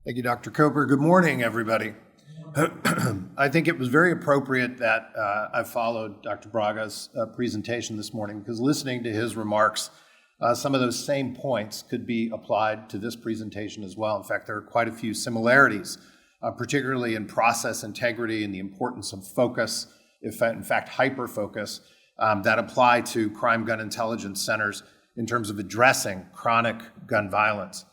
Thank you, Dr. Coper. Good morning, everybody. I think it was very appropriate that I followed Dr. Braga's presentation this morning, because listening to his remarks, some of those same points could be applied to this presentation as well. In fact, there are quite a few similarities, particularly in process integrity and the importance of focus, in fact, hyper-focus, that apply to crime gun intelligence centers in terms of addressing chronic gun violence.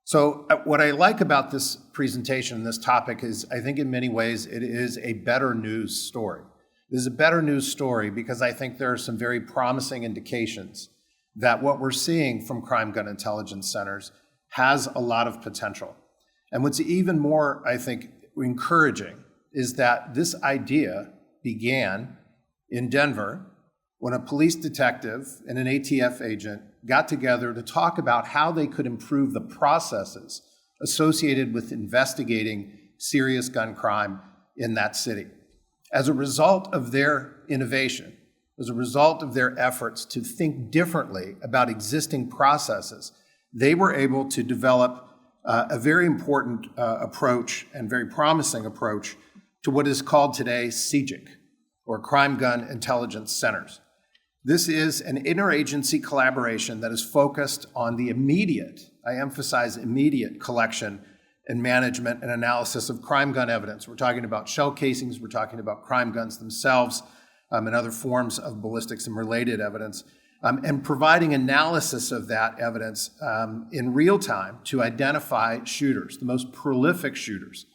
So what I like about this presentation and this topic is I think in many ways it is a better news story. It is a better news story because I think there are some very promising indications that what we're seeing from crime gun intelligence centers has a lot of potential. And what's even more, I think, encouraging is that this idea began in Denver when a police detective and an ATF agent got together to talk about how they could improve the processes associated with investigating serious gun crime in that city. As a result of their innovation, as a result of their efforts to think differently about existing processes, they were able to develop a very important approach and very promising approach to what is called today CGIC, or Crime Gun Intelligence Centers. This is an interagency collaboration that is focused on the immediate, I emphasize immediate, collection and management and analysis of crime gun evidence. We're talking about shell casings, we're talking about crime guns themselves, and other forms of ballistics and related evidence, and providing analysis of that evidence in real time to identify shooters, the most prolific shooters.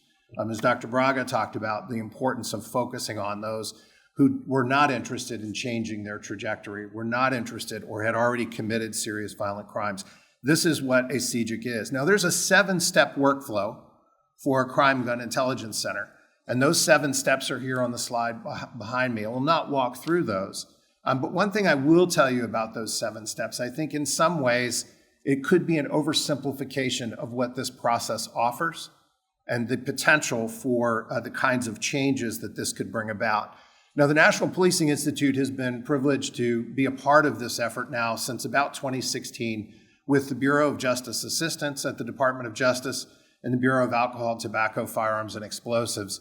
As Dr. Braga talked about, the importance of focusing on those who were not interested in changing their trajectory, were not interested or had already committed serious violent crimes. This is what a CGIC is. Now, there's a 7-step workflow for a crime gun intelligence center, and those 7 steps are here on the slide behind me. I will not walk through those, but one thing I will tell you about those 7 steps, I think in some ways it could be an oversimplification of what this process offers and the potential for the kinds of changes that this could bring about. Now, the National Policing Institute has been privileged to be a part of this effort now since about 2016 with the Bureau of Justice Assistance at the Department of Justice and the Bureau of Alcohol, Tobacco, Firearms, and Explosives,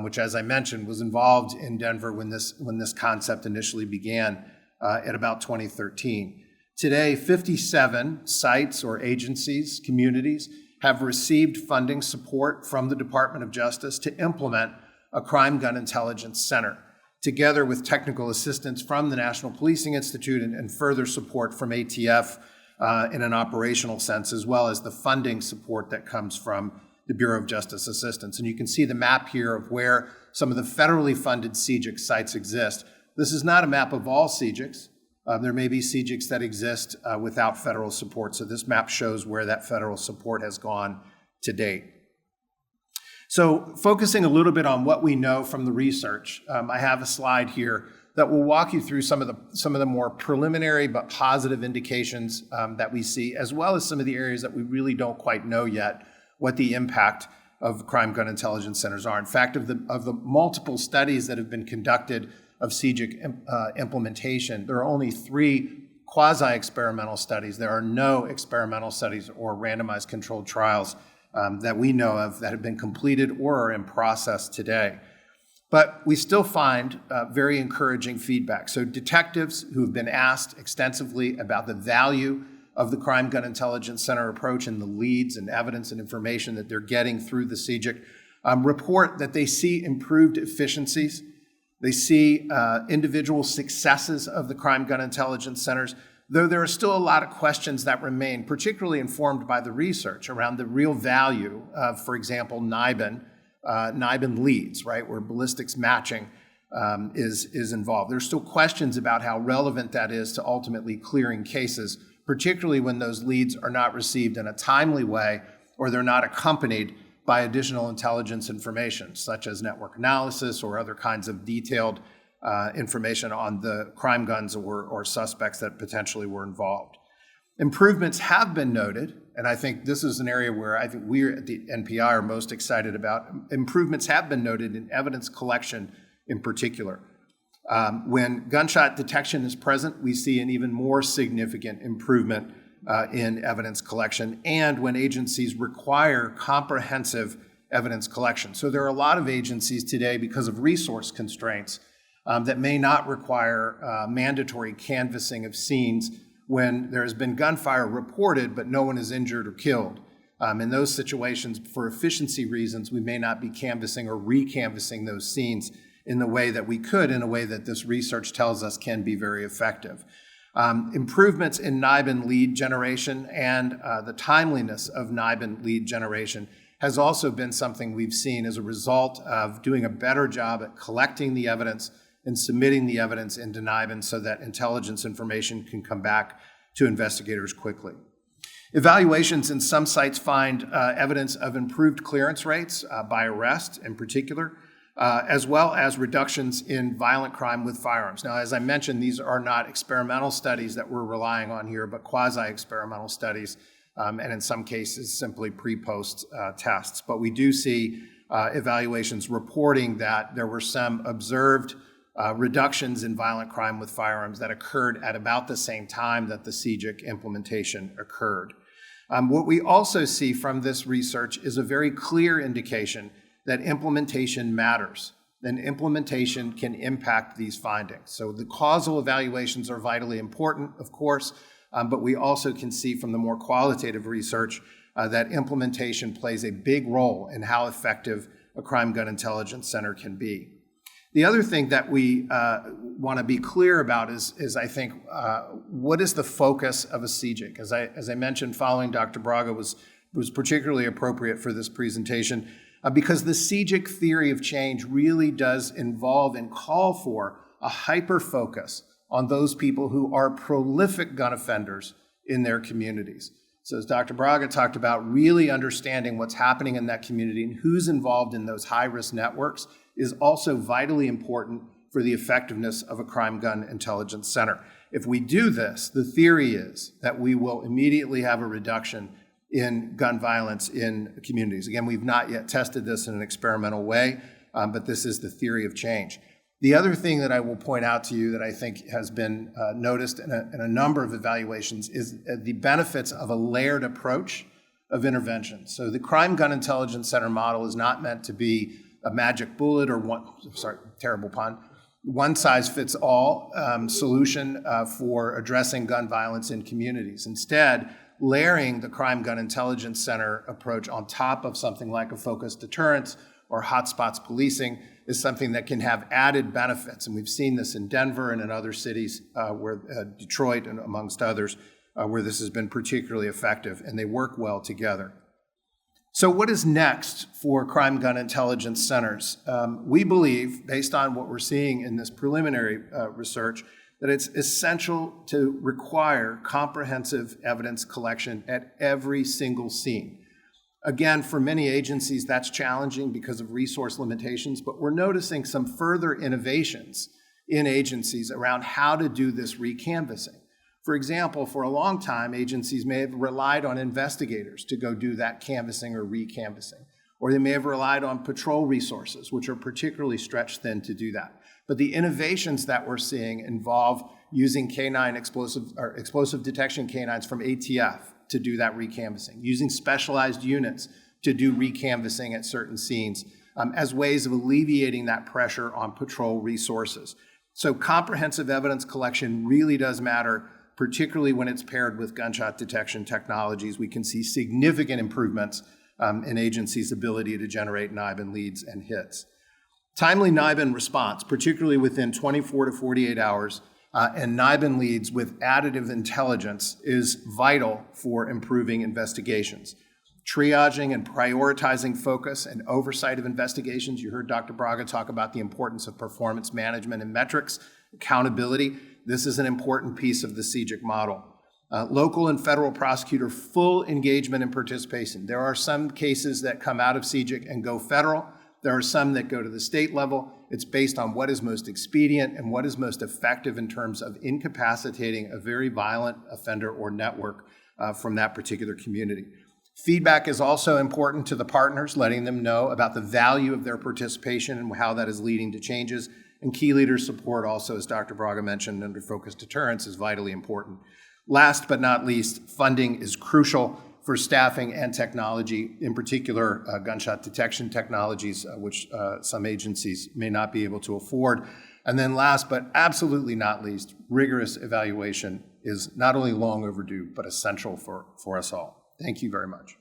which, as I mentioned, was involved in Denver when this concept initially began at about 2013. Today, 57 sites or agencies, communities, have received funding support from the Department of Justice to implement a crime gun intelligence center, together with technical assistance from the National Policing Institute and further support from ATF in an operational sense, as well as the funding support that comes from the Bureau of Justice Assistance. And you can see the map here of where some of the federally funded CGIC sites exist. This is not a map of all CGICs. There may be CGICs that exist without federal support. So this map shows where that federal support has gone to date. So focusing a little bit on what we know from the research, I have a slide here that will walk you through some of the more preliminary but positive indications that we see, as well as some of the areas that we really don't quite know yet what the impact of crime gun intelligence centers are. In fact, of the multiple studies that have been conducted of CGIC implementation, there are only 3 quasi-experimental studies. There are no experimental studies or randomized controlled trials that we know of that have been completed or are in process today. But we still find very encouraging feedback. So detectives who have been asked extensively about the value of the Crime Gun Intelligence Center approach and the leads and evidence and information that they're getting through the CGIC report that they see improved efficiencies. They see individual successes of the Crime Gun Intelligence Centers, though there are still a lot of questions that remain, particularly informed by the research around the real value of, for example, NIBIN leads, right, where ballistics matching is involved. There's still questions about how relevant that is to ultimately clearing cases, particularly when those leads are not received in a timely way or they're not accompanied by additional intelligence information, such as network analysis or other kinds of detailed information on the crime guns or suspects that potentially were involved. Improvements have been noted, and I think this is an area where I think we at the NPI are most excited about. Improvements have been noted in evidence collection in particular. When gunshot detection is present, we see an even more significant improvement in evidence collection, and when agencies require comprehensive evidence collection. So there are a lot of agencies today, because of resource constraints, that may not require mandatory canvassing of scenes when there has been gunfire reported, but no one is injured or killed. In those situations, for efficiency reasons, we may not be canvassing or re-canvassing those scenes in the way that we could, in a way that this research tells us can be very effective. Improvements in NIBIN lead generation and the timeliness of NIBIN lead generation has also been something we've seen as a result of doing a better job at collecting the evidence and submitting the evidence into NIBIN so that intelligence information can come back to investigators quickly. Evaluations in some sites find evidence of improved clearance rates by arrest in particular, as well as reductions in violent crime with firearms. Now, as I mentioned, these are not experimental studies that we're relying on here, but quasi-experimental studies, and in some cases simply pre-post tests. But we do see evaluations reporting that there were some observed reductions in violent crime with firearms that occurred at about the same time that the CJIC implementation occurred. What we also see from this research is a very clear indication that implementation matters, then implementation can impact these findings. So the causal evaluations are vitally important, of course, but we also can see from the more qualitative research that implementation plays a big role in how effective a crime gun intelligence center can be. The other thing that we want to be clear about is I think, what is the focus of a CJIC? As I mentioned, following Dr. Braga was particularly appropriate for this presentation, because the CJIC theory of change really does involve and call for a hyper-focus on those people who are prolific gun offenders in their communities. So as Dr. Braga talked about, really understanding what's happening in that community and who's involved in those high-risk networks is also vitally important for the effectiveness of a crime gun intelligence center. If we do this, the theory is that we will immediately have a reduction in gun violence in communities. Again, we've not yet tested this in an experimental way, but this is the theory of change. The other thing that I will point out to you that I think has been noticed in a number of evaluations is the benefits of a layered approach of intervention. So the Crime Gun Intelligence Center model is not meant to be a magic bullet or one-size-fits-all solution for addressing gun violence in communities. Instead, layering the Crime Gun Intelligence Center approach on top of something like a focused deterrence or hotspots policing is something that can have added benefits. And we've seen this in Denver and in other cities, where Detroit and amongst others, where this has been particularly effective, and they work well together. So what is next for crime gun intelligence centers? We believe, based on what we're seeing in this preliminary research, that it's essential to require comprehensive evidence collection at every single scene. Again, for many agencies, that's challenging because of resource limitations, but we're noticing some further innovations in agencies around how to do this recanvassing. For example, for a long time, agencies may have relied on investigators to go do that canvassing or recanvassing, or they may have relied on patrol resources, which are particularly stretched thin to do that. But the innovations that we're seeing involve using explosive detection canines from ATF to do that recanvassing, using specialized units to do recanvassing at certain scenes as ways of alleviating that pressure on patrol resources. So comprehensive evidence collection really does matter, particularly when it's paired with gunshot detection technologies. We can see significant improvements in agencies' ability to generate NIBIN leads and hits. Timely NIBIN response, particularly within 24 to 48 hours, and NIBIN leads with additive intelligence is vital for improving investigations. Triaging and prioritizing focus and oversight of investigations. You heard Dr. Braga talk about the importance of performance management and metrics, accountability. This is an important piece of the CJIC model. Local and federal prosecutor full engagement and participation. There are some cases that come out of CJIC and go federal. There are some that go to the state level. It's based on what is most expedient and what is most effective in terms of incapacitating a very violent offender or network from that particular community. Feedback is also important to the partners, letting them know about the value of their participation and how that is leading to changes. And key leader support also, as Dr. Braga mentioned, under focused deterrence is vitally important. Last but not least, funding is crucial for staffing and technology, in particular gunshot detection technologies, which some agencies may not be able to afford. And then last but absolutely not least, rigorous evaluation is not only long overdue, but essential for us all. Thank you very much.